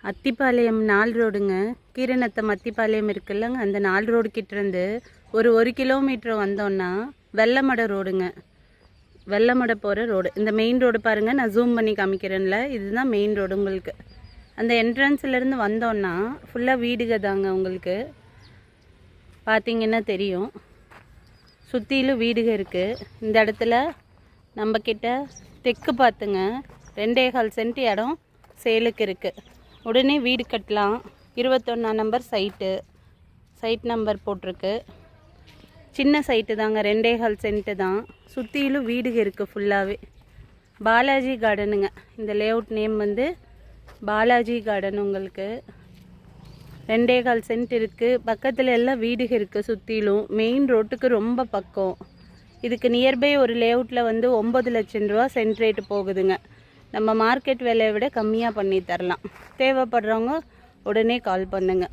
அத்திப்பாளையம் 4 ரோடுங்க. கீரநத்தம் அத்திப்பாளையம் இருக்குல்லங்க, அந்த 4 ரோடு கிட்டேருந்து ஒரு 1 கிலோமீட்டர் வந்தோன்னா வெள்ளமடை ரோடுங்க. வெள்ளமடை போகிற ரோடு. இந்த மெயின் ரோடு பாருங்கள், நான் ஜூம் பண்ணி காமிக்கிறேன்ல, இதுதான் மெயின் ரோடு உங்களுக்கு. அந்த என்ட்ரன்ஸ்லேருந்து வந்தோன்னா ஃபுல்லாக வீடுக தாங்க. உங்களுக்கு பார்த்தீங்கன்னா தெரியும், சுற்றிலும் வீடுக இருக்குது. இந்த இடத்துல நம்மக்கிட்ட தெற்கு பார்த்துங்க 2.25 சென்ட் இடம் சேலுக்கு இருக்குது. உடனே வீடு கட்டலாம். 21ஆம் நம்பர் சைட் நம்பர் போட்டிருக்கு. சின்ன சைட்டு தாங்க, 2.25 சென்ட்டு தான். சுற்றிலும் வீடுக இருக்குது ஃபுல்லாகவே. பாலாஜி கார்டனுங்க. இந்த லேஅவுட் நேம் வந்து பாலாஜி கார்டன். உங்களுக்கு 2.25 சென்ட் இருக்குது. பக்கத்தில் எல்லாம் வீடுக இருக்குது சுற்றிலும். மெயின் ரோட்டுக்கு ரொம்ப பக்கம். இதுக்கு நியர்பை ஒரு லேஅவுட்டில் வந்து 9 லட்சம் ரூபா சென்ட் ரேட்டு போகுதுங்க. நம்ம மார்க்கெட் விலையை விட கம்மியாக பண்ணி தரலாம். தேவைப்படுறவங்க உடனே கால் பண்ணுங்கள்.